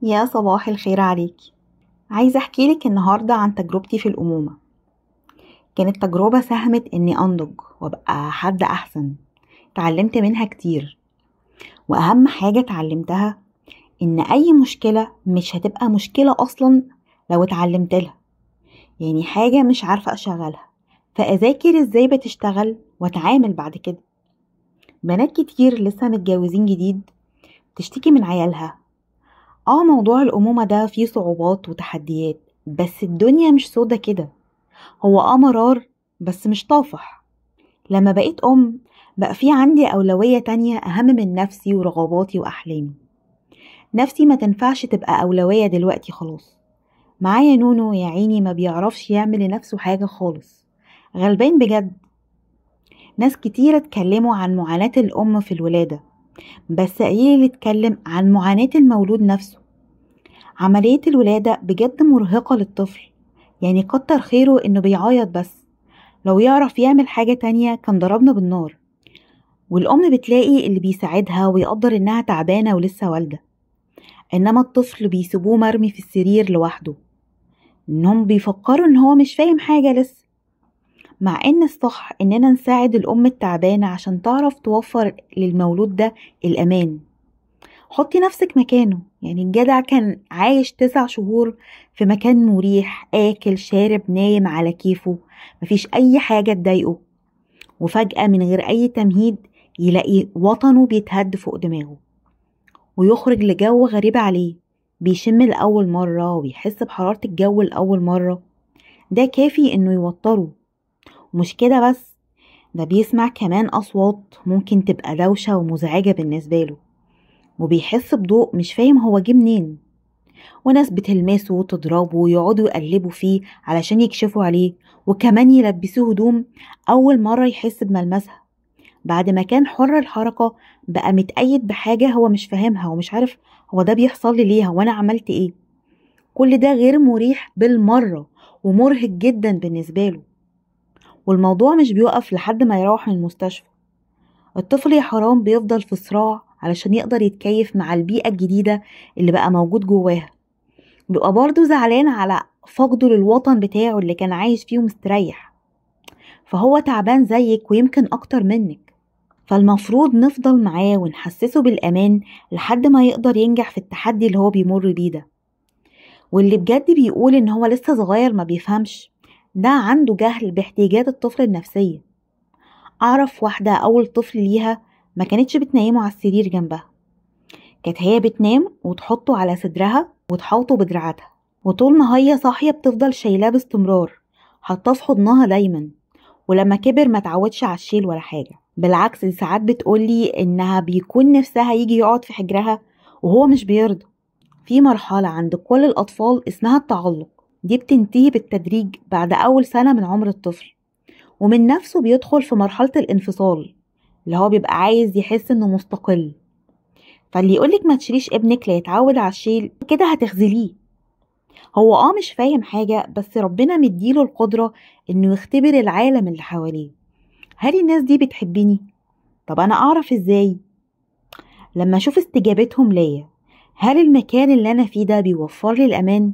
يا صباح الخير عليكي. عايزة أحكيلك النهاردة عن تجربتي في الأمومة. كانت تجربة ساهمت إني أنضج وأبقى حد أحسن. اتعلمت منها كتير، وأهم حاجة اتعلمتها إن أي مشكلة مش هتبقى مشكلة أصلا لو اتعلمت لها. يعني حاجة مش عارفة أشغلها فأذاكر إزاي بتشتغل وأتعامل بعد كده. بنات كتير لسه متجوزين جديد تشتكي من عيالها. موضوع الأمومة ده فيه صعوبات وتحديات، بس الدنيا مش سودا كده. هو مرار بس مش طافح. لما بقيت بقى في عندي أولوية تانية أهم من نفسي ورغباتي وأحلامي. نفسي ما تنفعش تبقى أولوية دلوقتي خلاص. معايا نونو يا عيني ما بيعرفش يعمل لنفسه حاجة خالص، غلبان بجد. ناس كتير اتكلموا عن معاناة الأم في الولادة، بس قليل اللي اتكلم عن معاناة المولود نفسه. عملية الولادة بجد مرهقة للطفل، يعني كتر خيره انه بيعيط بس. لو يعرف يعمل حاجة تانية كان ضربنا بالنار. والأم بتلاقي اللي بيساعدها ويقدر إنها تعبانة ولسه والدة، إنما الطفل بيسيبوه مرمي في السرير لوحده. إنهم بيفكروا إن هو مش فاهم حاجة لسه، مع إن الصح إننا نساعد الأم التعبانة عشان تعرف توفر للمولود ده الأمان. حطي نفسك مكانه، يعني الجدع كان عايش 9 شهور في مكان مريح، آكل شارب نايم على كيفه، مفيش أي حاجة تضايقه. وفجأة من غير أي تمهيد يلاقي وطنه بيتهد فوق دماغه، ويخرج لجو غريب عليه. بيشم لأول مرة وبيحس بحرارة الجو لأول مرة. ده كافي إنه يوتره. ومش كده بس، ده بيسمع كمان أصوات ممكن تبقى دوشة ومزعجة بالنسبة له، وبيحس بضوء مش فاهم هو جه منين. وناس بتلمسه وتضربه ويقعدوا يقلبوا فيه علشان يكشفوا عليه، وكمان يلبسوه هدوم أول مرة يحس بملمسها. بعد ما كان حر الحركة بقى متقيد بحاجة هو مش فاهمها ومش عارف هو ده بيحصل لي ليه، وانا عملت ايه. كل ده غير مريح بالمرة ومرهق جدا بالنسبة له. والموضوع مش بيوقف لحد ما يروح من المستشفى. الطفل يا حرام بيفضل في صراع علشان يقدر يتكيف مع البيئة الجديدة اللي بقى موجود جواها. بيبقى برضه زعلان على فقده للوطن بتاعه اللي كان عايش فيه مستريح. فهو تعبان زيك ويمكن أكتر منك. فالمفروض نفضل معاه ونحسسه بالأمان لحد ما يقدر ينجح في التحدي اللي هو بيمر بيه ده. واللي بجد بيقول إن هو لسه صغير ما بيفهمش، ده عنده جهل باحتياجات الطفل النفسية. أعرف واحدة أول طفل ليها ما كانتش بتنيمه على السرير جنبها، كانت هي بتنام وتحطه على صدرها وتحوطه بدراعاتها، وطول ما هي صاحية بتفضل شايلاه باستمرار، حاطاه في حضنها دايما. ولما كبر ما تعودش على الشيل ولا حاجة، بالعكس ساعات بتقولي انها بيكون نفسها يجي يقعد في حجرها وهو مش بيرضى. في مرحلة عند كل الأطفال اسمها التعلق، دي بتنتهي بالتدريج بعد أول سنة من عمر الطفل، ومن نفسه بيدخل في مرحلة الانفصال اللي هو بيبقى عايز يحس انه مستقل. فاللي يقولك ما تشيليش ابنك ليتعود على الشيل كده هتخذليه. هو مش فاهم حاجة، بس ربنا مديله القدرة انه يختبر العالم اللي حواليه. هل الناس دي بتحبني؟ طب انا اعرف ازاي؟ لما اشوف استجابتهم ليا. هل المكان اللي انا فيه ده بيوفر لي الامان؟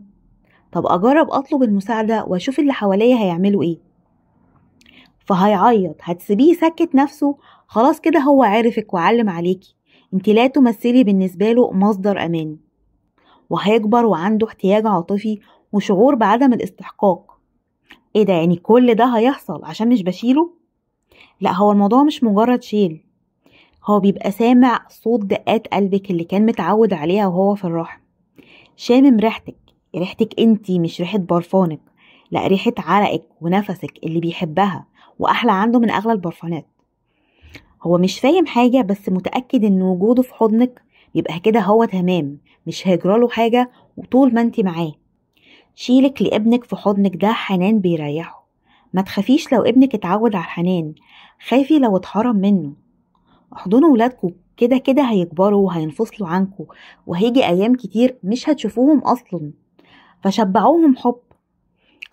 طب اجرب اطلب المساعدة واشوف اللي حواليا هيعملوا ايه. فهيعيط هتسيبيه يسكت نفسه؟ خلاص كده هو عرفك وعلم عليكي، انت لا تمثلي بالنسبة له مصدر امان. وهيكبر وعنده احتياج عاطفي وشعور بعدم الاستحقاق. ايه ده؟ يعني كل ده هيحصل عشان مش بشيله؟ لا، هو الموضوع مش مجرد شيل، هو بيبقى سامع صوت دقات قلبك اللي كان متعود عليها وهو في الرحم. شامم ريحتك، ريحتك انتي مش ريحة برفانك، لا ريحة عرقك ونفسك اللي بيحبها، واحلى عنده من اغلى البرفانات. هو مش فاهم حاجة بس متأكد ان وجوده في حضنك يبقى كده هو تمام، مش هيجراله حاجة وطول ما انتي معاه. شيلك لابنك في حضنك ده حنان بيريحه. ما تخافيش لو ابنك اتعود على الحنان، خافي لو اتحرم منه. احضنوا ولادكم، كده كده هيكبروا وهينفصلوا عنكم، وهيجي ايام كتير مش هتشوفوهم اصلا. فشبعوهم حب،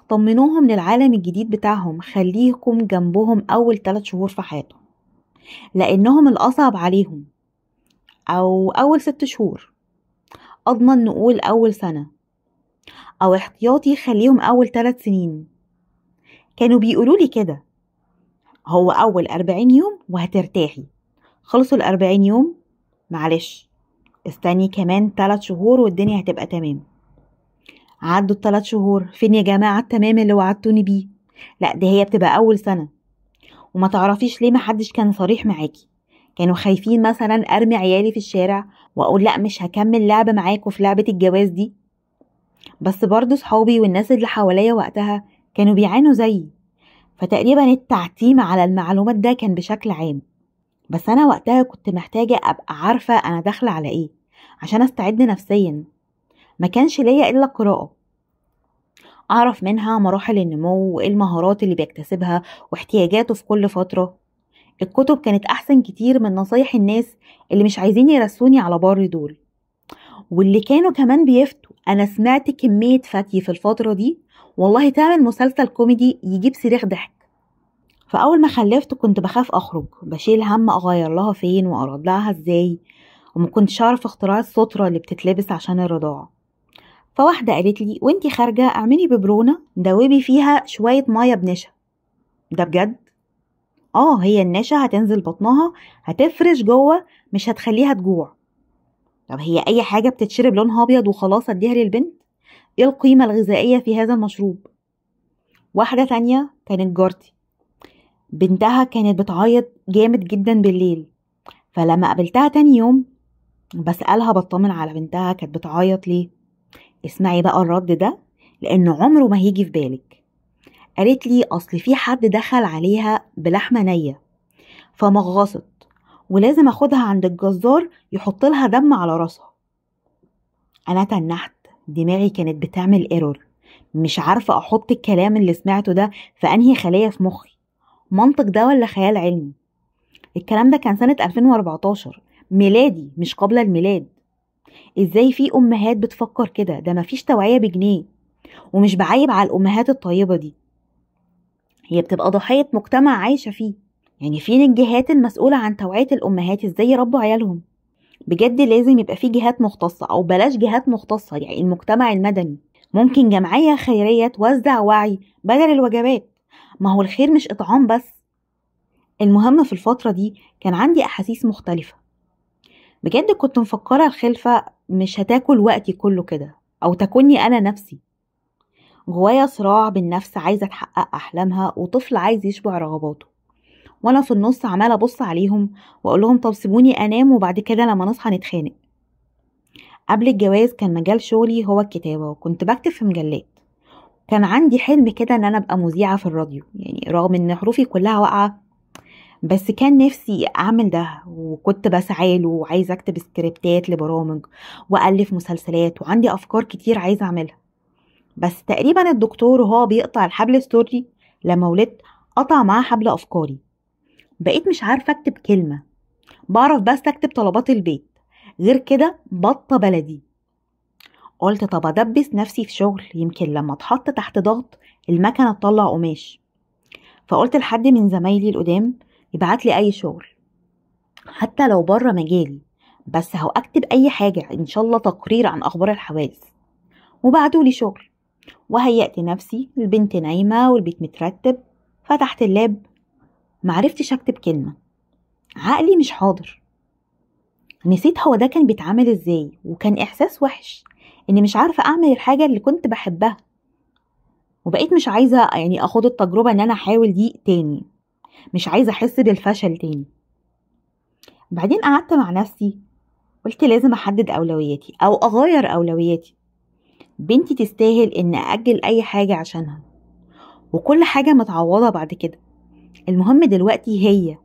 طمنوهم للعالم الجديد بتاعهم، خليكم جنبهم اول 3 شهور في حياتهم لانهم الاصعب عليهم، او اول 6 شهور. أضمن نقول أول سنة، أو احتياطي خليهم أول 3 سنين. كانوا بيقولولي كده، هو أول 40 يوم وهترتاحي، خلصوا ال40 يوم معلش استني كمان 3 شهور والدنيا هتبقى تمام. عدوا ال3 شهور، فين يا جماعة التمام اللي وعدتوني بيه؟ لا، دي هي بتبقى أول سنة. وما تعرفيش ليه محدش كان صريح معاكي. كانوا خايفين مثلا أرمي عيالي في الشارع وأقول لأ مش هكمل لعبة معاكوا في لعبة الجواز دي. بس برضو صحابي والناس اللي حواليا وقتها كانوا بيعانوا زيي، فتقريبا التعتيم على المعلومات ده كان بشكل عام. بس أنا وقتها كنت محتاجة أبقى عارفة أنا داخلة على إيه عشان أستعد نفسيا. ما كانش ليا إلا قراءة أعرف منها مراحل النمو وإيه المهارات اللي بيكتسبها واحتياجاته في كل فترة. الكتب كانت أحسن كتير من نصايح الناس اللي مش عايزين يرسوني على بر دول، واللي كانوا كمان بيفتوا. أنا سمعت كمية فتي في الفترة دي والله تعمل مسلسل كوميدي يجيب صريخ ضحك. فأول ما خلفت كنت بخاف أخرج، بشيل هم أغير لها فين وأرضعها إزاي، وما كنتش أعرف اختراع السترة اللي بتتلبس عشان الرضاعة. فواحدة قالت لي وانتي خارجة اعملي ببرونة دوبي فيها شوية مية بنشا. ده بجد؟ هي النشا هتنزل بطنها هتفرش جوه، مش هتخليها تجوع. طب هي اي حاجة بتتشرب لونها ابيض وخلاص اديها للبنت؟ ايه القيمة الغذائية في هذا المشروب؟ واحدة تانية كانت جارتي، بنتها كانت بتعيط جامد جدا بالليل، فلما قابلتها تاني يوم بسألها بطمن على بنتها كانت بتعيط ليه. اسمعي بقى الرد ده لانه عمره ما هيجي في بالك. قالت لي اصل في حد دخل عليها بلحمة نية فمغصت، ولازم اخدها عند الجزار يحط لها دم على راسها. انا تنحت، دماغي كانت بتعمل ايرور، مش عارفة احط الكلام اللي سمعته ده في انهي خلية في مخي، منطق ده ولا خيال علمي. الكلام ده كان سنة 2014 ميلادي مش قبل الميلاد. ازاي في امهات بتفكر كده؟ ده مفيش توعية بجنيه. ومش بعيب على الامهات الطيبة دي، هي بتبقى ضحية مجتمع عايشة فيه. يعني فين الجهات المسؤولة عن توعية الأمهات ازاي يربوا عيالهم؟ بجد لازم يبقى في جهات مختصة، أو بلاش جهات مختصة، يعني المجتمع المدني ممكن جمعية خيرية توزع وعي بدل الوجبات. ما هو الخير مش إطعام بس. المهم في الفترة دي كان عندي أحاسيس مختلفة. بجد كنت مفكرة الخلفة مش هتاكل وقتي كله كده، أو تكوني أنا نفسي. جوايا صراع بين نفس عايزة تحقق أحلامها وطفل عايز يشبع رغباته، وانا في النص عماله ابص عليهم واقول لهم طب سيبوني انام وبعد كده لما نصحى نتخانق. قبل الجواز كان مجال شغلي هو الكتابه، وكنت بكتب في مجلات. كان عندي حلم كده ان انا ابقى مذيعه في الراديو، يعني رغم ان حروفي كلها واقعه بس كان نفسي اعمل ده، وكنت بسعى له وعايزه اكتب سكريبتات لبرامج والف مسلسلات، وعندي افكار كتير عايزه اعملها. بس تقريبا الدكتور وهو بيقطع الحبل السري لما ولدت قطع معاه حبل افكاري. بقيت مش عارفة اكتب كلمة، بعرف بس اكتب طلبات البيت، غير كده بطة بلدي. قلت طب ادبس نفسي في شغل يمكن لما اتحط تحت ضغط المكنة تطلع قماش. فقلت لحد من زمايلي القدام يبعت لي اي شغل حتى لو بره مجالي، بس هو اكتب اي حاجة ان شاء الله تقرير عن اخبار الحوادث. وبعتولي شغل، وهيأت نفسي، البنت نايمة والبيت مترتب. فتحت اللاب، معرفتش اكتب كلمة، عقلي مش حاضر. نسيت هو ده كان بيتعامل ازاي، وكان احساس وحش اني مش عارفة اعمل الحاجة اللي كنت بحبها. وبقيت مش عايزة يعني اخد التجربة ان انا احاول دي تاني، مش عايزة احس بالفشل تاني. بعدين قعدت مع نفسي، قلت لازم احدد اولوياتي او اغير اولوياتي. بنتي تستاهل ان اجل اي حاجة عشانها، وكل حاجة متعوضة بعد كده. المهم دلوقتي هي،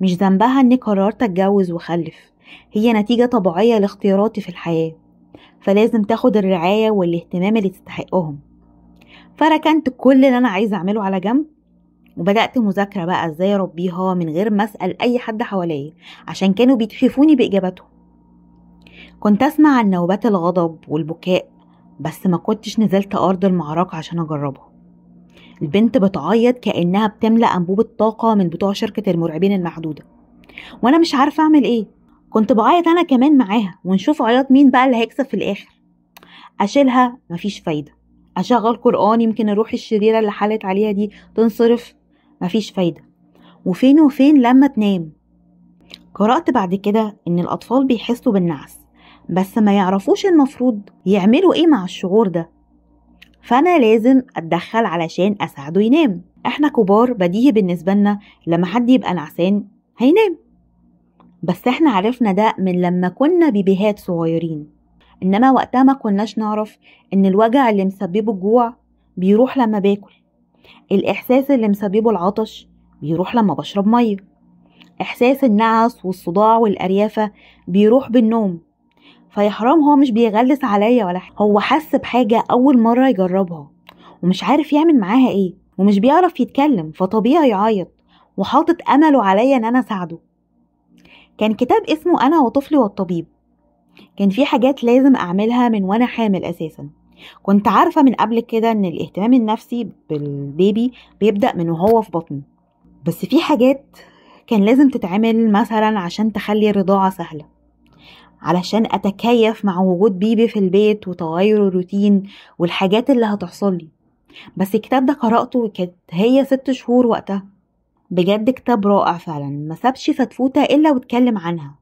مش ذنبها اني قررت اتجوز وخلف، هي نتيجة طبيعية لاختياراتي في الحياة، فلازم تاخد الرعاية والاهتمام اللي تستحقهم. فركنت كل اللي انا عايزة اعمله على جنب، وبدأت مذاكرة بقى ازاي اربيها من غير ما اسأل اي حد حواليا، عشان كانوا بيتحفوني باجاباتهم. كنت اسمع عن نوبات الغضب والبكاء، بس ما كنتش نزلت ارض المعركة عشان اجربها. البنت بتعيط كأنها بتملأ انبوبة طاقة من بتوع شركة المرعبين المحدودة، وانا مش عارفة اعمل ايه. كنت بعيط انا كمان معاها ونشوف عياط مين بقى اللي هيكسب في الاخر. اشيلها مفيش فايدة، اشغل قرآن يمكن الروح الشريرة اللي حالت عليها دي تنصرف، مفيش فايدة. وفين وفين لما تنام. قرأت بعد كده ان الاطفال بيحسوا بالنعس بس ما يعرفوش المفروض يعملوا ايه مع الشعور ده، فانا لازم اتدخل علشان اساعده ينام. احنا كبار بديهي بالنسبة لنا لما حد يبقى نعسان هينام، بس احنا عرفنا ده من لما كنا بيبيهات صغيرين، انما وقتها ما كناش نعرف ان الوجع اللي مسببه الجوع بيروح لما باكل، الاحساس اللي مسببه العطش بيروح لما بشرب ميه، احساس النعس والصداع والاريافة بيروح بالنوم. فيا حرام هو مش بيغلس عليا ولا حاجة، هو حس بحاجة اول مرة يجربها ومش عارف يعمل معاها ايه ومش بيعرف يتكلم، فطبيعي يعيط وحاطط امله عليا ان انا اساعده. كان كتاب اسمه انا وطفلي والطبيب، كان في حاجات لازم اعملها من وانا حامل اساسا. كنت عارفة من قبل كده ان الاهتمام النفسي بالبيبي بيبدأ من وهو في بطنه، بس في حاجات كان لازم تتعمل مثلا عشان تخلي الرضاعة سهلة، علشان اتكيف مع وجود بيبي في البيت وتغير الروتين والحاجات اللي هتحصل لي. بس الكتاب ده قرأته كانت هي 6 شهور وقتها. بجد كتاب رائع فعلا، ما سابش فتفوتة الا واتكلم عنها.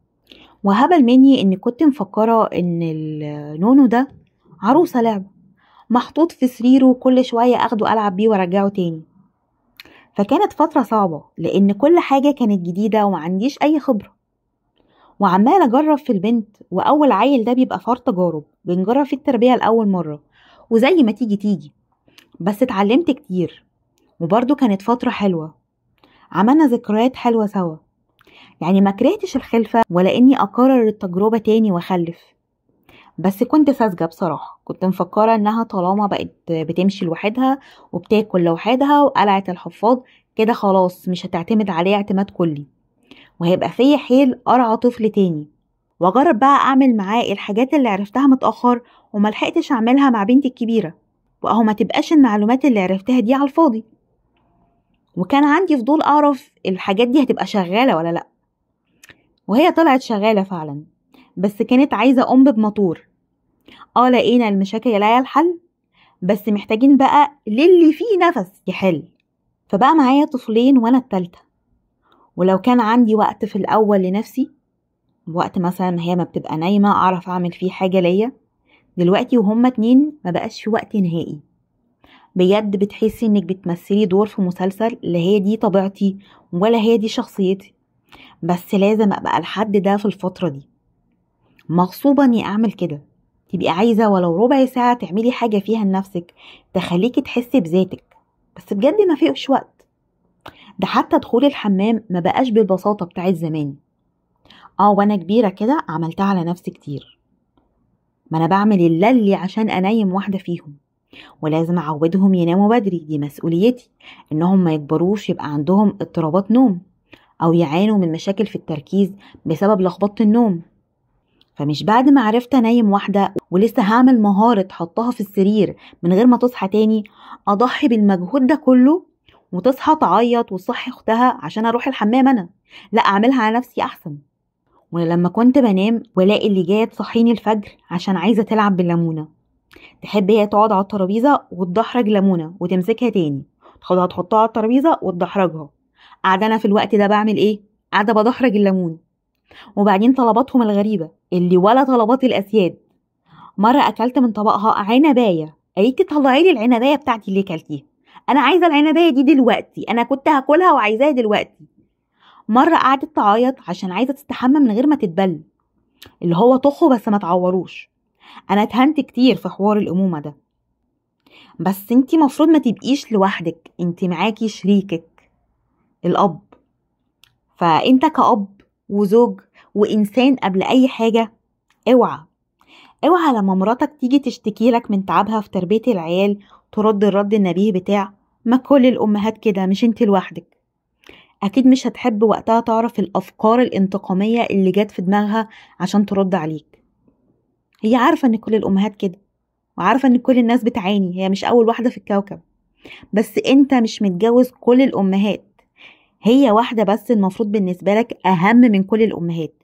وهبل مني اني كنت مفكرة ان النونو ده عروسة لعبة محطوط في سريره كل شوية اخده العب بيه وارجعه تاني. فكانت فترة صعبة لان كل حاجة كانت جديدة ومعنديش اي خبرة، وعمالة اجرب في البنت، واول عيل ده بيبقى فار تجارب بنجرب فيه التربية لأول مرة، وزي ما تيجي تيجي. بس اتعلمت كتير، وبرضه كانت فترة حلوة، عملنا ذكريات حلوة سوا. يعني ما كرهتش الخلفة ولا اني اكرر التجربة تاني واخلف، بس كنت ساذجة بصراحة. كنت مفكرة انها طالما بقت بتمشي لوحدها وبتاكل لوحدها وقلعت الحفاض كده خلاص مش هتعتمد عليه اعتماد كلي، وهيبقى فيا حيل ارعى طفل تاني واجرب بقى اعمل معاه الحاجات اللي عرفتها متأخر وملحقتش اعملها مع بنتي الكبيرة، واهو ما تبقاش المعلومات اللي عرفتها دي على الفاضي. وكان عندي فضول اعرف الحاجات دي هتبقى شغالة ولا لا، وهي طلعت شغالة فعلا، بس كانت عايزة أم بموتور. لقينا المشاكل لها الحل، بس محتاجين بقى للي فيه نفس يحل. فبقى معايا طفلين وانا التالتة، ولو كان عندي وقت في الأول لنفسي، وقت مثلا هي ما بتبقى نايمة أعرف أعمل فيه حاجة ليا، دلوقتي وهما 2 ما بقاش في وقت نهائي. بجد بتحسي انك بتمثلي دور في مسلسل، لا هي دي طبيعتي ولا هي دي شخصيتي، بس لازم أبقى الحد ده في الفترة دي. مغصوبة اني اعمل كده، تبقي عايزة ولو ربع ساعة تعملي حاجة فيها لنفسك تخليكي تحسي بذاتك، بس بجد ما فيش وقت. ده حتى دخول الحمام ما بقاش بالبساطة بتاعت زمان. وانا كبيرة كده عملتها على نفسي كتير، ما انا بعمل اللي عشان انيم واحدة فيهم، ولازم اعودهم يناموا بدري، دي مسؤوليتي، انهم ما يكبروش يبقى عندهم اضطرابات نوم او يعانوا من مشاكل في التركيز بسبب لخبطة النوم. فمش بعد ما عرفت انيم واحدة ولسه هعمل مهارة حطها في السرير من غير ما تصحى تاني اضحي بالمجهود ده كله وتصحى تعيط وتصحي اختها عشان اروح الحمام انا. لا، اعملها على نفسي احسن. ولما كنت بنام والاقي اللي جايه تصحيني الفجر عشان عايزة تلعب بالليمونة، تحب هي تقعد على الترابيزة وتدحرج ليمونة وتمسكها تاني تاخدها تحطها على الترابيزة وتدحرجها، قاعدة انا في الوقت ده بعمل ايه؟ قاعدة بدحرج الليمون. وبعدين طلباتهم الغريبة اللي ولا طلبات الأسياد. مرة أكلت من طبقها عنباية، قالت لي طلعي لي العنباية بتاعتي اللي كلتيها، أنا عايزة العنباية دي دلوقتي، أنا كنت هاكلها وعايزاها دلوقتي. مرة قعدت تعيط عشان عايزة تستحمى من غير ما تتبل، اللي هو طخه بس ما تعوروش. أنا اتهنت كتير في حوار الأمومة ده، بس انتي مفروض ما تبقيش لوحدك، انتي معاكي شريكك الأب. فانت كأب وزوج وإنسان قبل أي حاجة، اوعى لما مراتك تيجي تشتكي لك من تعبها في تربية العيال ترد الرد النبيه بتاع ما كل الأمهات كده، مش انت لوحدك. أكيد مش هتحب وقتها تعرف الأفكار الانتقامية اللي جات في دماغها عشان ترد عليك. هي عارفة ان كل الأمهات كده، وعارفة ان كل الناس بتعاني، هي مش أول واحدة في الكوكب، بس انت مش متجوز كل الأمهات، هي واحدة بس المفروض بالنسبة لك أهم من كل الأمهات.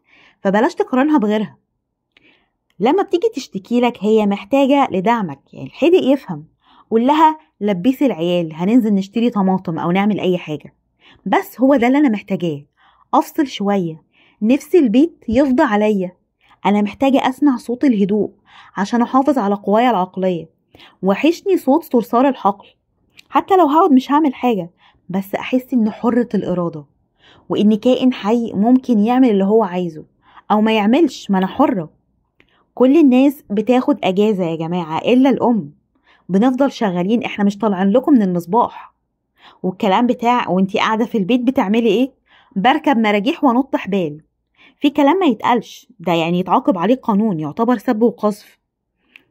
فبلاش تقارنها بغيرها. لما بتيجي تشتكي لك هي محتاجة لدعمك، يعني الحدق يفهم، قول لها لبسي العيال، هننزل نشتري طماطم أو نعمل أي حاجة، بس هو ده اللي أنا محتاجاه، أفصل شوية، نفسي البيت يفضى عليا، أنا محتاجة أسمع صوت الهدوء عشان أحافظ على قوايا العقلية، وحشني صوت صرصار الحقل، حتى لو هقعد مش هعمل حاجة، بس أحس إن حرة الإرادة، وإن كائن حي ممكن يعمل اللي هو عايزه أو ما يعملش، ما أنا حرة. كل الناس بتاخد أجازة يا جماعة إلا الأم، بنفضل شغالين، إحنا مش طالعين لكم من المصباح. والكلام بتاع وانتي قاعدة في البيت بتعملي إيه؟ بركب مراجيح ونط حبال، في كلام ما يتقالش، ده يعني يتعاقب عليه قانون، يعتبر سب وقذف.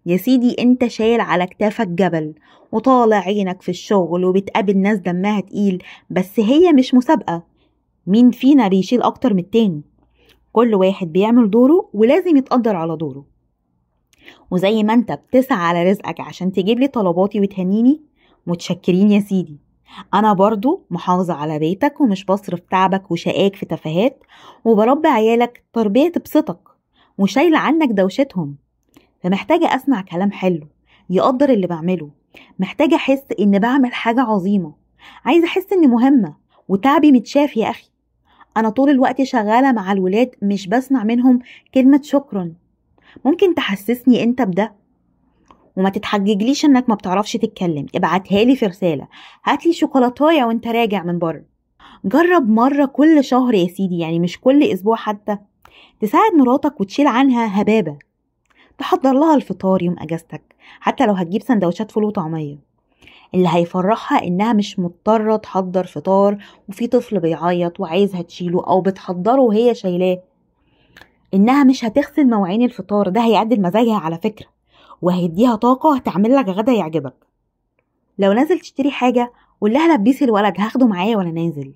يا سيدي انت شايل على كتافك جبل وطالع عينك في الشغل وبتقابل ناس دمها تقيل، بس هي مش مسابقة مين فينا بيشيل اكتر من التاني، كل واحد بيعمل دوره ولازم يتقدر على دوره. وزي ما انت بتسعى على رزقك عشان تجيب لي طلباتي وتهنيني، متشكرين يا سيدي، انا برضو محافظة على بيتك ومش بصرف تعبك وشقاك في تفاهات، وبربي عيالك تربية تبسطك وشايلة عنك دوشتهم. فمحتاجة اسمع كلام حلو يقدر اللي بعمله، محتاجة احس ان بعمل حاجة عظيمة، عايزة احس اني مهمة وتعبي متشاف يا اخي. انا طول الوقت شغالة مع الولاد مش بسمع منهم كلمة شكرا، ممكن تحسسني انت بده؟ وما تتحججليش انك ما بتعرفش تتكلم، ابعتها لي في رسالة، هاتلي شوكولاتايه وانت راجع من بره، جرب مرة كل شهر يا سيدي، يعني مش كل اسبوع حتى، تساعد مراتك وتشيل عنها هبابة، تحضر لها الفطار يوم اجازتك، حتى لو هتجيب سندوتشات فول وطعمية. اللي هيفرحها انها مش مضطرة تحضر فطار وفي طفل بيعيط وعايزها تشيله او بتحضره وهي شايلاه، انها مش هتغسل مواعين الفطار، ده هيعدل مزاجها على فكرة وهيديها طاقة، هتعمل لك غدا يعجبك. لو نازل تشتري حاجة قول لها لبسي الولد هاخده معايا وانا نازل.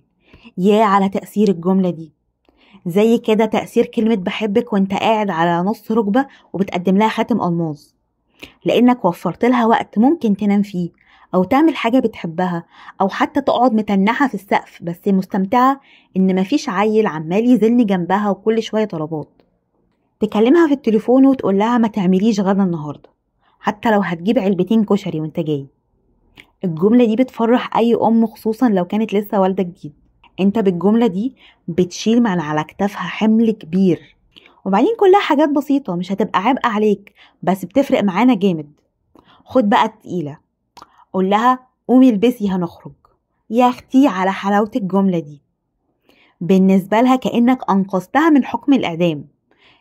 يا على تأثير الجملة دي، زي كده تأثير كلمة بحبك وانت قاعد على نص ركبة وبتقدم لها خاتم ألماظ، لانك وفرت لها وقت ممكن تنام فيه او تعمل حاجة بتحبها، او حتى تقعد متنحة في السقف بس مستمتعة ان مفيش عيل عمال يزلني جنبها وكل شوية طلبات. تكلمها في التليفون وتقول لها ما تعمليش غدا النهاردة، حتى لو هتجيب علبتين كشري وانت جاي. الجملة دي بتفرح اي ام، خصوصا لو كانت لسه والدة جديد، انت بالجملة دي بتشيل من على كتافها حمل كبير. وبعدين كلها حاجات بسيطة مش هتبقى عبء عليك، بس بتفرق معانا جامد. خد بقى التقيلة، قول لها قومي البسي هنخرج. يا اختي على حلاوة الجملة دي، بالنسبة لها كأنك انقذتها من حكم الاعدام،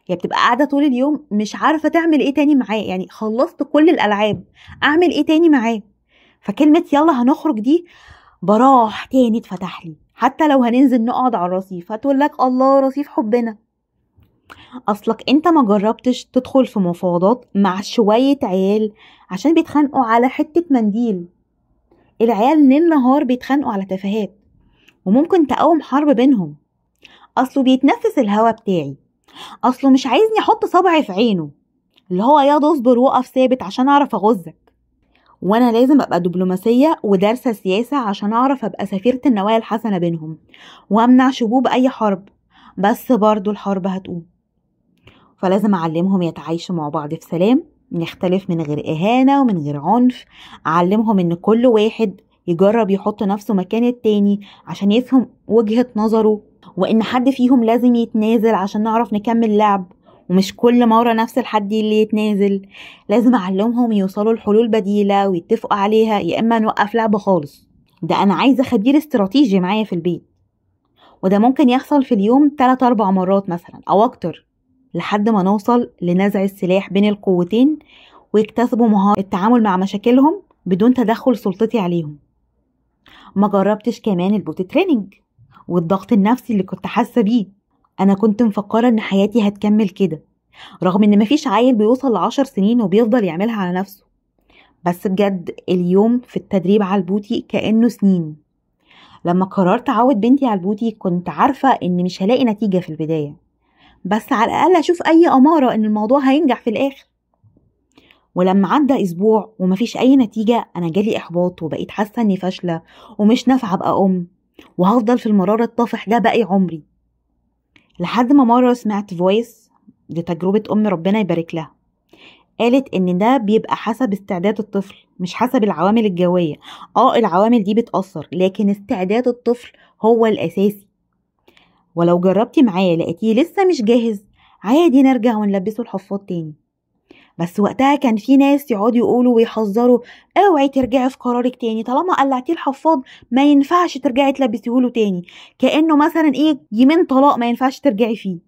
هي بتبقى قاعدة طول اليوم مش عارفة تعمل ايه تاني معاه، يعني خلصت كل الالعاب اعمل ايه تاني معاه، فكلمة يلا هنخرج دي براح تاني اتفتح لي، حتى لو هننزل نقعد على الرصيف هتقول لك الله رصيف حبنا. اصلك انت ما جربتش تدخل في مفاوضات مع شوية عيال عشان بيتخانقوا على حتة منديل، العيال ليل نهار بيتخانقوا على تفاهات وممكن تقوم حرب بينهم، اصله بيتنفس الهوا بتاعي، اصله مش عايزني احط صبعي في عينه، اللي هو يا اصبر وقف ثابت عشان اعرف اغزك، وانا لازم ابقى دبلوماسية ودارسة سياسة عشان اعرف ابقى سفيرة النوايا الحسنة بينهم وامنع شبوب اي حرب، بس برضو الحرب هتقوم، فلازم اعلمهم يتعايشوا مع بعض في سلام، نختلف من غير اهانة ومن غير عنف، اعلمهم ان كل واحد يجرب يحط نفسه مكان التاني عشان يفهم وجهة نظره، وان حد فيهم لازم يتنازل عشان نعرف نكمل لعب، ومش كل مرة نفس الحد اللي يتنازل، لازم اعلمهم يوصلوا لحلول بديلة ويتفقوا عليها، يا اما نوقف لعب خالص. ده انا عايزة خبير استراتيجي معايا في البيت، وده ممكن يحصل في اليوم 3-4 مرات مثلا او اكتر، لحد ما نوصل لنزع السلاح بين القوتين ويكتسبوا مهارة التعامل مع مشاكلهم بدون تدخل سلطتي عليهم. ما جربتش كمان البوت تريننج والضغط النفسي اللي كنت حاسة بيه، انا كنت مفكرة ان حياتي هتكمل كده، رغم ان مفيش عيل بيوصل ل10 سنين وبيفضل يعملها على نفسه، بس بجد اليوم في التدريب على البوتي كأنه سنين. لما قررت اعود بنتي على البوتي كنت عارفة ان مش هلاقي نتيجة في البداية، بس على الأقل أشوف أي أمارة إن الموضوع هينجح في الآخر. ولما عدى أسبوع ومفيش أي نتيجة أنا جالي إحباط وبقيت حاسة إني فاشلة ومش نافعة أبقى أم، وهفضل في المرار الطافح ده باقي عمري. لحد ما مرة سمعت فويس، دي تجربة أم ربنا يبارك لها، قالت إن ده بيبقى حسب استعداد الطفل مش حسب العوامل الجوية. العوامل دي بتأثر، لكن استعداد الطفل هو الأساسي. ولو جربتي معاه لقيتيه لسه مش جاهز، عادي نرجع ونلبسه الحفاض تاني. بس وقتها كان في ناس يقعدوا يقولوا ويحذروا: اوعي ترجعي في قرارك تاني، طالما قلعتيه الحفاض ما ينفعش ترجعي تلبسيهوله تاني، كأنه مثلا يمين طلاق ما ينفعش ترجعي فيه.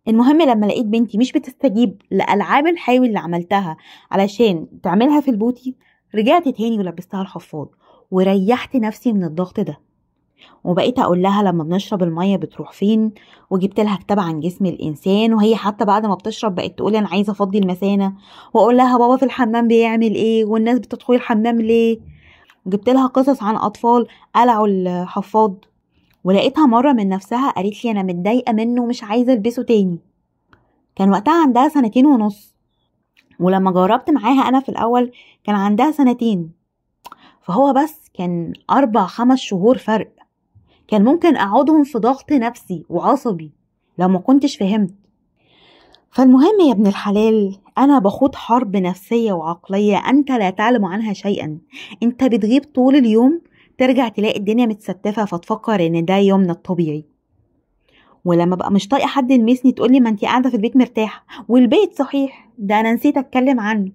المهم لما لقيت بنتي مش بتستجيب لألعاب الحيوي اللي عملتها علشان تعملها في البوتي، رجعت تاني ولبستها الحفاض وريحت نفسي من الضغط ده. وبقيت اقول لها لما بنشرب المية بتروح فين، وجبت لها كتاب عن جسم الانسان، وهي حتى بعد ما بتشرب بقت تقولي انا عايزه افضي المثانه، واقول لها بابا في الحمام بيعمل ايه والناس بتدخل الحمام ليه. وجبت لها قصص عن اطفال قلعوا الحفاض. ولقيتها مره من نفسها قالت لي انا متضايقه منه ومش عايزه البسه تاني. كان وقتها عندها 2.5 سنين، ولما جربت معاها انا في الاول كان عندها 2 سنين. فهو بس كان 4-5 شهور فرق، كان ممكن اقعدهم في ضغط نفسي وعصبي لو ما كنتش فهمت. فالمهم يا ابن الحلال، انا بخوض حرب نفسية وعقلية انت لا تعلم عنها شيئا. انت بتغيب طول اليوم، ترجع تلاقي الدنيا متستفة فتفكر ان ده يومنا الطبيعي. ولما بقى مش طايقة حد يلمسني تقولي ما انتي قاعدة في البيت مرتاحة. والبيت صحيح ده انا نسيت اتكلم عنه.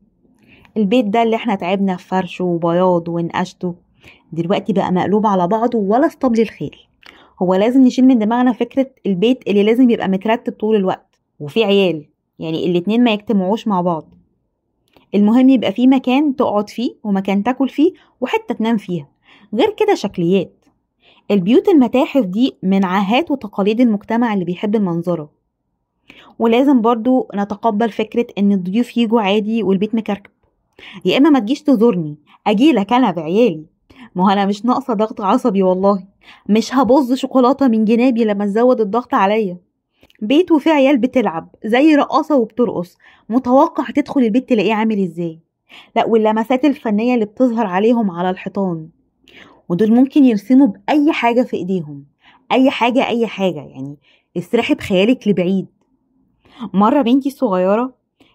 البيت ده اللي احنا تعبنا في فرشه وبياض ونقشته دلوقتي بقى مقلوب على بعضه ولا اسطبل الخيل. هو لازم نشيل من دماغنا فكرة البيت اللي لازم يبقى مترتب طول الوقت وفي عيال، يعني الاتنين ما يجتمعوش مع بعض. المهم يبقى فيه مكان تقعد فيه ومكان تاكل فيه وحتة تنام فيها، غير كده شكليات. البيوت المتاحف دي من عاهات وتقاليد المجتمع اللي بيحب المنظرة. ولازم برضو نتقبل فكرة ان الضيوف يجوا عادي والبيت مكركب. يا اما ما تجيش تزورني، اجيلك انا بعيالي. ما هو انا مش ناقصه ضغط عصبي والله، مش هبظ شوكولاته من جنابي لما تزود الضغط عليا. بيت وفيه عيال بتلعب زي رقاصه وبترقص، متوقع تدخل البيت تلاقيه عامل ازاي؟ لا، واللمسات الفنيه اللي بتظهر عليهم على الحيطان، ودول ممكن يرسموا باي حاجه في ايديهم، اي حاجه اي حاجه، يعني اسرحي بخيالك لبعيد. مره بنتي الصغيره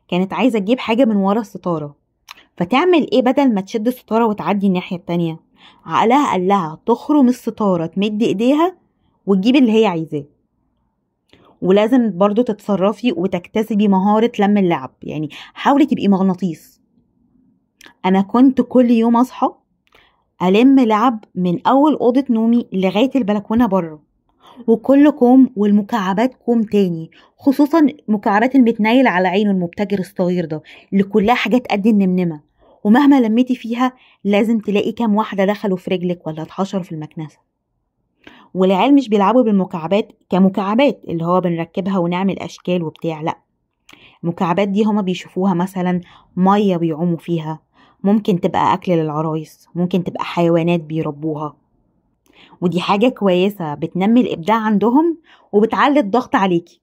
كانت عايزه تجيب حاجه من ورا الستاره، فتعمل ايه بدل ما تشد الستارة وتعدي الناحية التانية؟ عقلها قال لها تخرم الستارة، تمد ايديها وتجيب اللي هي عايزاه. ولازم برضو تتصرفي وتكتسبي مهارة لم اللعب، يعني حاولي تبقي مغناطيس. انا كنت كل يوم اصحى الم لعب من اول اوضة نومي لغاية البلكونة بره، وكل كوم والمكعبات كوم تاني، خصوصا مكعبات المتنيل على عينه المبتجر الصغير ده اللي كلها حاجات قد النمنمة، ومهما لميتي فيها لازم تلاقي كام واحدة دخلوا في رجلك ولا اتحشروا في المكنسة. والعيال مش بيلعبوا بالمكعبات كمكعبات اللي هو بنركبها ونعمل أشكال وبتاع، لأ. المكعبات دي هما بيشوفوها مثلا مية بيعوموا فيها، ممكن تبقى أكل للعرايس، ممكن تبقى حيوانات بيربوها. ودي حاجة كويسة بتنمي الإبداع عندهم وبتعلي الضغط عليكي.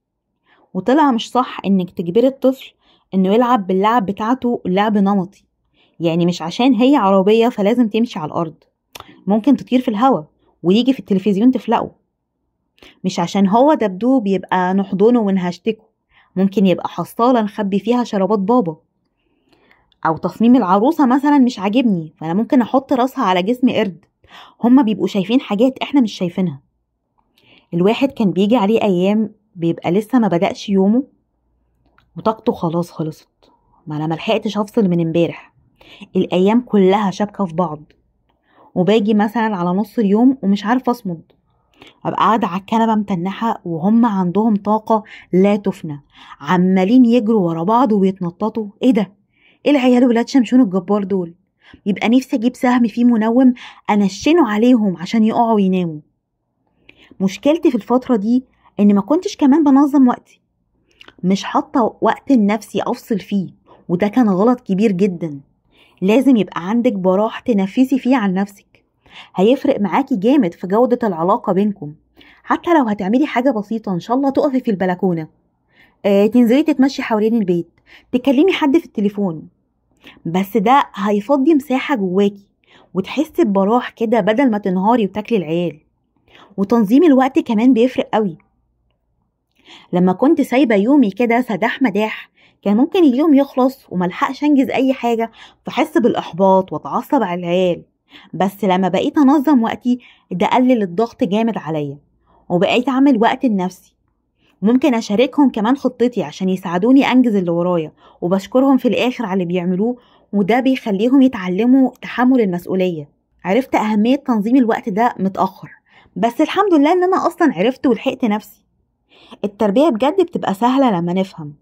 وطلع مش صح إنك تجبري الطفل إنه يلعب باللعب بتاعته لعب نمطي، يعني مش عشان هي عربية فلازم تمشي على الأرض، ممكن تطير في الهوا ويجي في التلفزيون تفلقه. مش عشان هو دبدوب يبقى نحضنه ونهشتكه، ممكن يبقى حصالة نخبي فيها شرابات بابا. أو تصميم العروسة مثلا مش عاجبني فأنا ممكن أحط راسها على جسم قرد. هما بيبقوا شايفين حاجات إحنا مش شايفينها. الواحد كان بيجي عليه أيام بيبقى لسه ما بدأش يومه وطاقته خلاص خلصت، ما أنا ملحقتش أفصل من امبارح، الأيام كلها شابكة في بعض. وباجي مثلا على نص اليوم ومش عارفة أصمد، أبقى قاعدة على الكنبة متنحة وهم عندهم طاقة لا تفنى، عمالين يجروا ورا بعض ويتنططوا. إيه ده؟ إيه العيال ولاد شمشون الجبار دول؟ يبقى نفسي أجيب سهم فيه منوم أنشنه عليهم عشان يقعوا ويناموا. مشكلتي في الفترة دي إن ما كنتش كمان بنظم وقتي، مش حاطة وقت لنفسي أفصل فيه، وده كان غلط كبير جدا. لازم يبقى عندك براح تنفسي فيه عن نفسك، هيفرق معاكي جامد في جودة العلاقة بينكم. حتى لو هتعملي حاجة بسيطة، إن شاء الله تقفي في البلكونة، تنزلي تتمشي حوالين البيت، تكلمي حد في التليفون، بس ده هيفضي مساحة جواكي وتحسي ببراح كده بدل ما تنهاري وتاكلي العيال. وتنظيم الوقت كمان بيفرق قوي. لما كنت سايبة يومي كده سداح مداح كان ممكن اليوم يخلص وملحقش انجز اي حاجة، فحس بالاحباط واتعصب على العيال. بس لما بقيت انظم وقتي ده قلل الضغط جامد عليا، وبقيت اعمل وقت لنفسي. ممكن اشاركهم كمان خطتي عشان يساعدوني انجز اللي ورايا، وبشكرهم في الاخر على اللي بيعملوه، وده بيخليهم يتعلموا تحمل المسؤولية. عرفت اهمية تنظيم الوقت ده متأخر، بس الحمد لله ان انا اصلا عرفت ولحقت نفسي. التربية بجد بتبقى سهلة لما نفهم.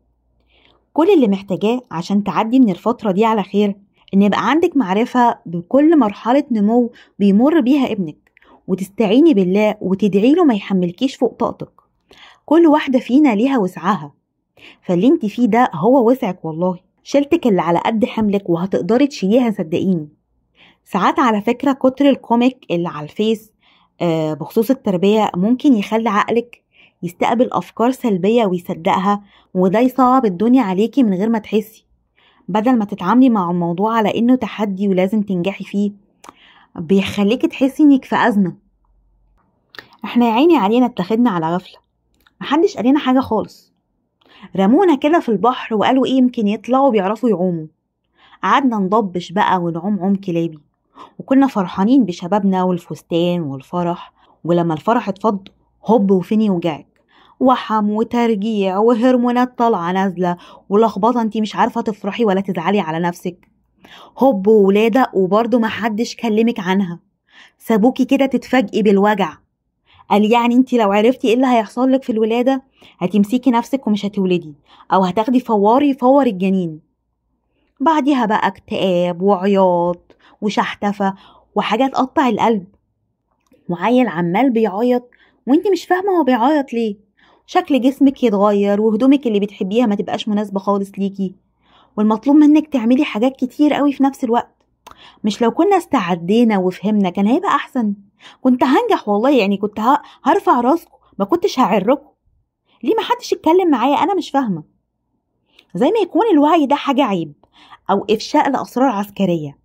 كل اللي محتاجاه عشان تعدي من الفترة دي على خير ان يبقى عندك معرفة بكل مرحلة نمو بيمر بيها ابنك، وتستعيني بالله وتدعي له ما يحملكيش فوق طاقتك. كل واحدة فينا ليها وسعها، فاللي انت فيه ده هو وسعك والله. شيلتك اللي على قد حملك وهتقدري تشيليها صدقيني. ساعات على فكرة كتر الكوميك اللي على الفيس بخصوص التربية ممكن يخلي عقلك يستقبل أفكار سلبية ويصدقها، وده يصعب الدنيا عليكي من غير ما تحسي. بدل ما تتعاملي مع الموضوع على إنه تحدي ولازم تنجحي فيه، بيخليكي تحسي إنك في أزمة. احنا يا عيني علينا اتخذنا على غفلة، محدش قالنا حاجة خالص. رمونا كده في البحر وقالوا ايه يمكن يطلعوا بيعرفوا يعوموا. قعدنا نضبش بقى ونعوم عوم كلابي، وكنا فرحانين بشبابنا والفستان والفرح. ولما الفرح اتفض هوب وفيني وجعك، وحم وترجيع وهرمونات طالعة نازلة ولخبطة، انتي مش عارفة تفرحي ولا تزعلي على نفسك. هوب وولادة وبرضه محدش كلمك عنها، سابوكي كده تتفاجئي بالوجع. قال يعني انتي لو عرفتي ايه اللي هيحصل لك في الولادة هتمسكي نفسك ومش هتولدي، او هتاخدي فواري يفور الجنين. بعديها بقى اكتئاب وعياط وشحتفة وحاجات تقطع القلب، وعيل عمال بيعيط وانتي مش فاهمة هو بيعيط ليه. شكل جسمك يتغير وهدومك اللي بتحبيها ما تبقاش مناسبة خالص ليكي، والمطلوب منك تعملي حاجات كتير قوي في نفس الوقت. مش لو كنا استعدينا وفهمنا كان هيبقى احسن؟ كنت هنجح والله، يعني كنت هرفع راسكم، ما كنتش هعركم. ليه ما حدش يتكلم معايا؟ انا مش فاهمه. زي ما يكون الوعي ده حاجه عيب او افشاء لاسرار عسكريه.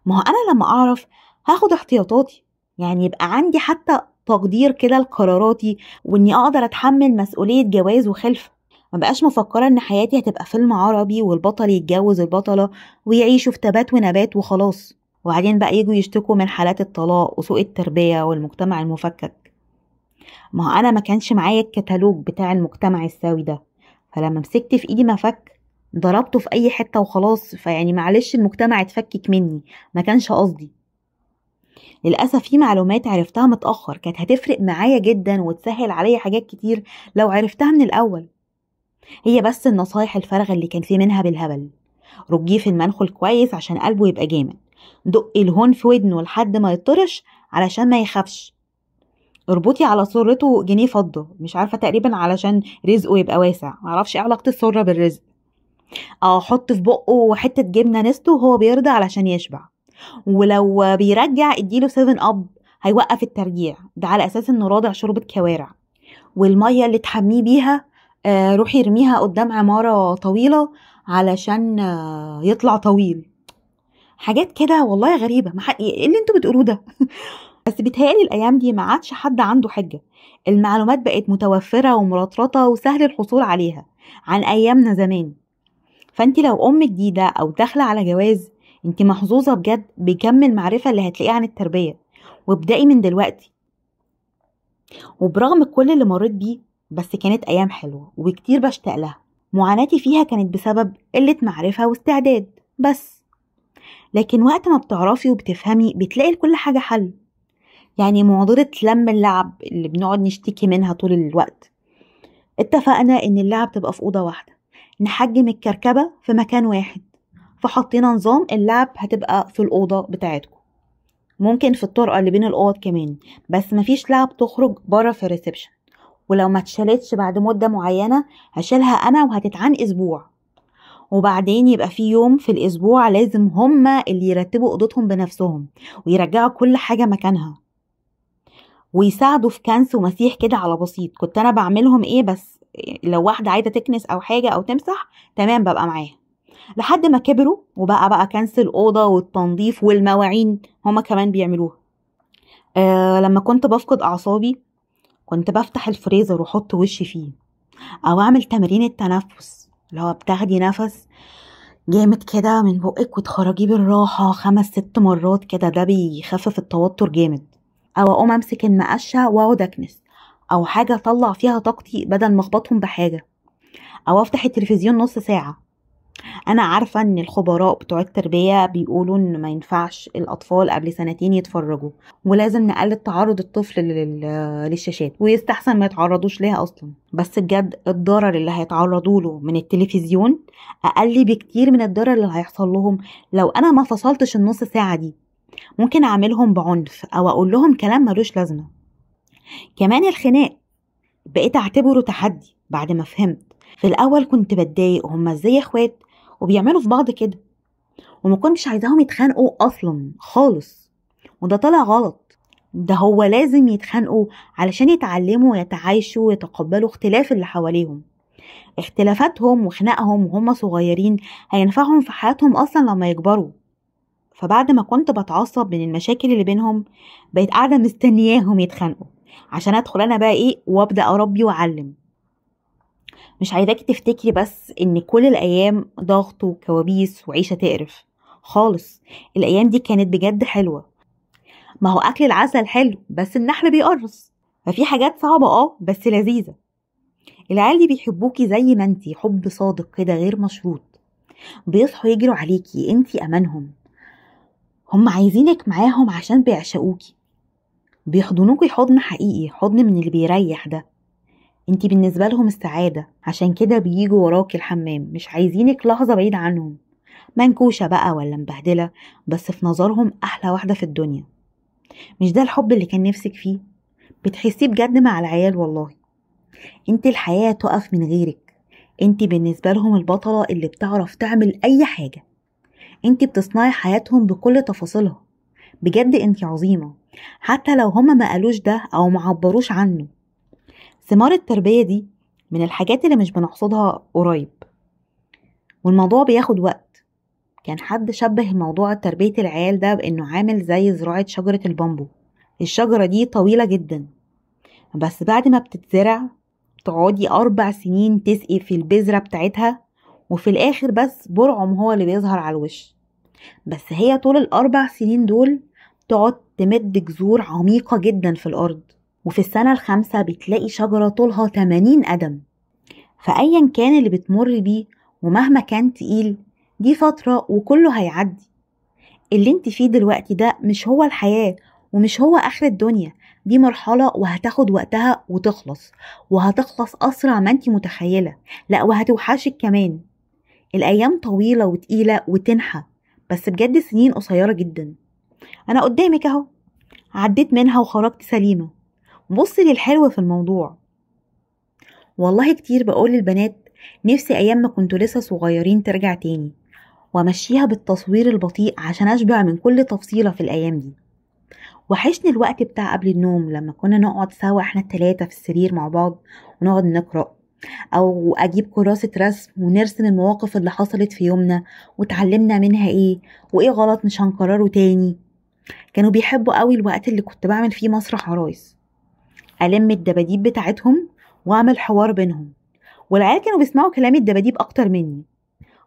ما هو انا لما اعرف هاخد احتياطاتي، يعني يبقى عندي حتى تقدير كده لقراراتي، واني اقدر اتحمل مسؤوليه جواز وخلفه. ما بقاش مفكره ان حياتي هتبقى فيلم عربي والبطل يتجوز البطله ويعيشوا في تبات ونبات وخلاص، وبعدين بقى يجوا يشتكوا من حالات الطلاق وسوء التربيه والمجتمع المفكك. ما هو انا ما كانش معايا الكتالوج بتاع المجتمع السوي ده، فلما مسكت في ايدي مفك ضربته في اي حته وخلاص. فيعني معلش المجتمع اتفكك مني، ما كانش قصدي. للاسف في معلومات عرفتها متاخر كانت هتفرق معايا جدا وتسهل عليا حاجات كتير لو عرفتها من الاول. هي بس النصايح الفارغه اللي كان في منها بالهبل. رجيه في المنخل كويس عشان قلبه يبقى جامد، دقي الهون في ودنه لحد ما يطرش علشان ما يخافش، اربطي على سرته جنيه فضة، مش عارفة تقريبا علشان رزقه يبقى واسع، معرفش ايه علاقة السرة بالرزق. حط في بقه حتة جبنة نستو وهو بيرضى علشان يشبع، ولو بيرجع اديله 7 اب هيوقف الترجيع، ده على اساس انه راضع شوربة كوارع. والمية اللي تحميه بيها روحي ارميها قدام عمارة طويلة علشان يطلع طويل. حاجات كده والله غريبة، ايه اللي انتوا بتقولوه ده؟ بس بيتهيألي الأيام دي ما عادش حد عنده حجة. المعلومات بقت متوفرة ومرطرطة وسهل الحصول عليها عن أيامنا زمان. فانت لو أم جديدة أو داخلة على جواز، انت محظوظة بجد بكم المعرفة اللي هتلاقيها عن التربية، وابدأي من دلوقتي. وبرغم كل اللي مريت بيه، بس كانت أيام حلوة وكتير بشتاق لها. معاناتي فيها كانت بسبب قلة معرفة واستعداد بس، لكن وقت ما بتعرفي وبتفهمي بتلاقي لكل حاجة حل. يعني معضلة لم اللعب اللي بنقعد نشتكي منها طول الوقت، اتفقنا ان اللعب تبقى في أوضة واحدة، نحجم الكركبة في مكان واحد، فحطينا نظام اللعب هتبقى في الأوضة بتاعتكم، ممكن في الطرقة اللي بين الأوض كمان، بس مفيش لعب تخرج بره في الريسبشن. ولو ما اتشالتش بعد مدة معينة هشيلها أنا وهتتعان أسبوع. وبعدين يبقى في يوم في الأسبوع لازم هما اللي يرتبوا أوضتهم بنفسهم ويرجعوا كل حاجة مكانها، ويساعدوا في كنس ومسيح كده على بسيط. كنت انا بعملهم ايه بس لو واحده عايزه تكنس او حاجه او تمسح تمام ببقى معاها، لحد ما كبروا وبقى كنس الاوضه والتنظيف والمواعين هما كمان بيعملوها. لما كنت بفقد اعصابي كنت بفتح الفريزر واحط وشي فيه، او اعمل تمرين التنفس، اللي هو بتاخدي نفس جامد كده من بقك وتخرجيه بالراحة 5 6 مرات كده، ده بيخفف التوتر جامد. او اقوم امسك المقشة واقعد اكنس، او حاجة اطلع فيها طاقتي بدل ما اخبطهم بحاجة، او افتح التلفزيون نص ساعة. انا عارفة ان الخبراء بتوع التربية بيقولوا ان ما ينفعش الاطفال قبل 2 سنين يتفرجوا، ولازم نقلل تعرض الطفل للشاشات، ويستحسن ما يتعرضوش ليها اصلا. بس بجد الضرر اللي هيتعرضوا له من التلفزيون اقل بكتير من الضرر اللي هيحصل لهم لو انا ما فصلتش النص ساعة دي. ممكن اعملهم بعنف او اقول لهم كلام ملوش لازمة. كمان الخناق بقيت اعتبره تحدي بعد ما فهمت. في الاول كنت بتضايق، هما ازاي اخوات وبيعملوا في بعض كده، وما كنتش عايزاهم يتخانقوا اصلا خالص، وده طلع غلط. ده هو لازم يتخانقوا علشان يتعلموا ويتعايشوا ويتقبلوا اختلاف اللي حواليهم. اختلافاتهم وخناقهم وهم صغيرين هينفعهم في حياتهم اصلا لما يكبروا. فبعد ما كنت بتعصب من المشاكل اللي بينهم، بقيت قاعدة مستنياهم يتخانقوا عشان ادخل انا بقى ايه وابدأ اربي واعلم. مش عايزاكي تفتكري بس ان كل الايام ضغط وكوابيس وعيشة تقرف خالص. الايام دي كانت بجد حلوة. ما هو اكل العسل حلو بس النحل بيقرص، ففي حاجات صعبة بس لذيذة. العيال دي بيحبوكي زي ما انتي، حب صادق كده غير مشروط. بيصحوا يجروا عليكي، انتي امانهم. هم عايزينك معاهم عشان بيعشقوكي، بيحضنوكي حضن حقيقي، حضن من اللي بيريح ده. انتي بالنسبة لهم السعادة، عشان كده بييجوا وراكي الحمام، مش عايزينك لحظة بعيد عنهم. منكوشة بقى ولا مبهدلة، بس في نظرهم أحلى واحدة في الدنيا. مش ده الحب اللي كان نفسك فيه؟ بتحسيه بجد مع العيال والله. انتي الحياة تقف من غيرك. انتي بالنسبة لهم البطلة اللي بتعرف تعمل أي حاجة. انتي بتصنعي حياتهم بكل تفاصيلها. بجد انتي عظيمة، حتى لو هما ما قالوش ده أو معبروش عنه. ثمار التربية دي من الحاجات اللي مش بنحصدها قريب، والموضوع بياخد وقت. كان حد شبه موضوع تربية العيال ده بأنه عامل زي زراعة شجرة البامبو. الشجرة دي طويلة جدا، بس بعد ما بتتزرع تقعدي 4 سنين تسقي في البذرة بتاعتها، وفي الآخر بس برعم هو اللي بيظهر على الوش. بس هي طول ال4 سنين دول تقعد تمد جذور عميقة جدا في الأرض، وفي السنة ال5 بتلاقي شجرة طولها 80 قدم. فأيا كان اللي بتمر بيه ومهما كان تقيل، دي فترة وكله هيعدي. اللي انت فيه دلوقتي ده مش هو الحياة ومش هو آخر الدنيا، دي مرحلة وهتاخد وقتها وتخلص، وهتخلص أسرع ما انت متخيلة. لا وهتوحشك كمان. الأيام طويلة وتقيلة وتنحى، بس بجد سنين قصيرة جدا. أنا قدامك أهو، عديت منها وخرجت سليمة. بصي للحلو في الموضوع. والله كتير بقول للبنات نفسي أيام ما كنتوا لسه صغيرين ترجع تاني، وامشيها بالتصوير البطيء عشان اشبع من كل تفصيلة في الايام دي. وحشني الوقت بتاع قبل النوم لما كنا نقعد سوا احنا ال3 في السرير مع بعض ونقعد نقرأ، او اجيب كراسة رسم ونرسم المواقف اللي حصلت في يومنا وتعلمنا منها ايه وايه غلط مش هنكرره تاني. كانوا بيحبوا قوي الوقت اللي كنت بعمل فيه مسرح عرايس، الم الدباديب بتاعتهم واعمل حوار بينهم، والعيال كانوا بيسمعوا كلام الدباديب اكتر مني،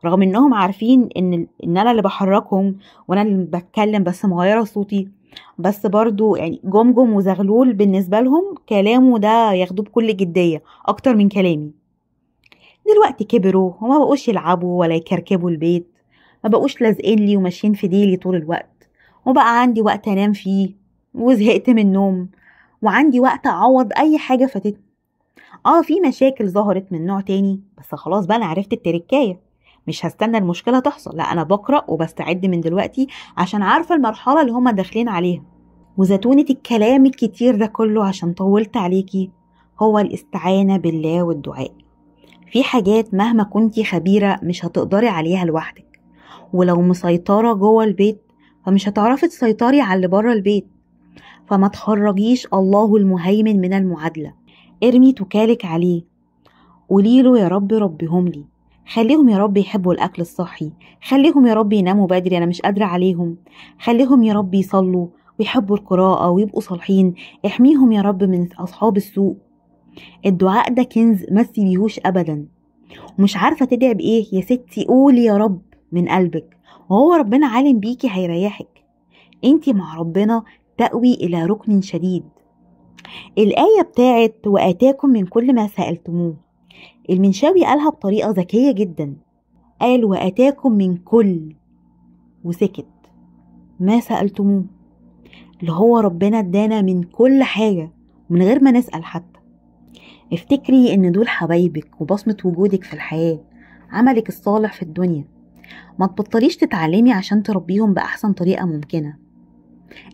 رغم انهم عارفين ان انا اللي بحركهم وانا اللي بتكلم بس مغيره صوتي. بس برضو يعني جمجم وزغلول بالنسبه لهم كلامه ده ياخدوه بكل جديه اكتر من كلامي. دلوقتي كبروا وما بقوش يلعبوا ولا يكركبوا البيت، ما بقوش لازقين لي وماشيين في ديلي طول الوقت، وبقى عندي وقت انام فيه وزهقت من النوم، وعندي وقت اعوض اي حاجه فاتتني. في مشاكل ظهرت من نوع تاني، بس خلاص بقى انا عرفت التركايه. مش هستنى المشكلة تحصل، لا أنا بقرأ وبستعد من دلوقتي عشان عارفة المرحلة اللي هما داخلين عليها. وزتونة الكلام الكتير ده كله عشان طولت عليكي هو الاستعانة بالله والدعاء. في حاجات مهما كنتي خبيرة مش هتقدري عليها لوحدك، ولو مسيطرة جوه البيت فمش هتعرفي تسيطري على اللي بره البيت. فما تخرجيش الله المهيمن من المعادلة. ارمي توكالك عليه، قوليله يا رب ربهم لي، خليهم يا رب يحبوا الأكل الصحي، خليهم يا رب يناموا بدري أنا مش قادرة عليهم، خليهم يا رب يصلوا ويحبوا القراءة ويبقوا صالحين، احميهم يا رب من أصحاب السوء. الدعاء ده كنز ما تسيبيهوش ابدا. ومش عارفة تدعي بايه يا ستي، قولي يا رب من قلبك، وهو ربنا عالم بيكي هيريحك. انتي مع ربنا تأوي الى ركن شديد. الآية بتاعت وآتاكم من كل ما سألتموه، المنشاوي قالها بطريقة ذكية جدا. قال وآتاكم من كل، وسكت، ما سألتموه، اللي هو ربنا ادانا من كل حاجة من غير ما نسأل حتى. افتكري ان دول حبايبك وبصمة وجودك في الحياة، عملك الصالح في الدنيا. ما تبطليش تتعلمي عشان تربيهم بأحسن طريقة ممكنة.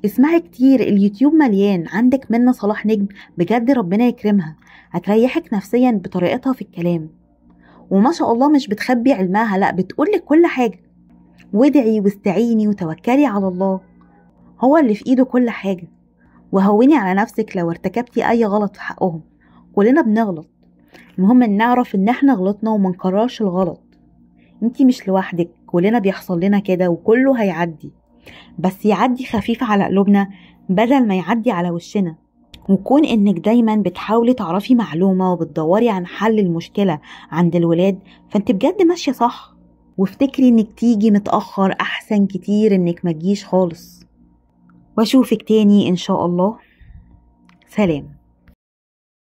اسمعي كتير، اليوتيوب مليان، عندك منة صلاح نجم بجد ربنا يكرمها، هتريحك نفسيا بطريقتها في الكلام، وما شاء الله مش بتخبي علمها، لا بتقولك كل حاجة. وادعي واستعيني وتوكلي على الله، هو اللي في ايده كل حاجة. وهوني على نفسك لو ارتكبتي اي غلط في حقهم، كلنا بنغلط، المهم ان نعرف ان احنا غلطنا وما نكررش الغلط. انتي مش لوحدك، كلنا بيحصل لنا كده وكله هيعدي، بس يعدي خفيف على قلوبنا بدل ما يعدي على وشنا. وكون انك دايما بتحاولي تعرفي معلومة وبتدوري عن حل المشكلة عند الولاد، فانت بجد ماشية صح. وافتكري انك تيجي متأخر احسن كتير انك ما تجيش خالص. واشوفك تاني ان شاء الله. سلام.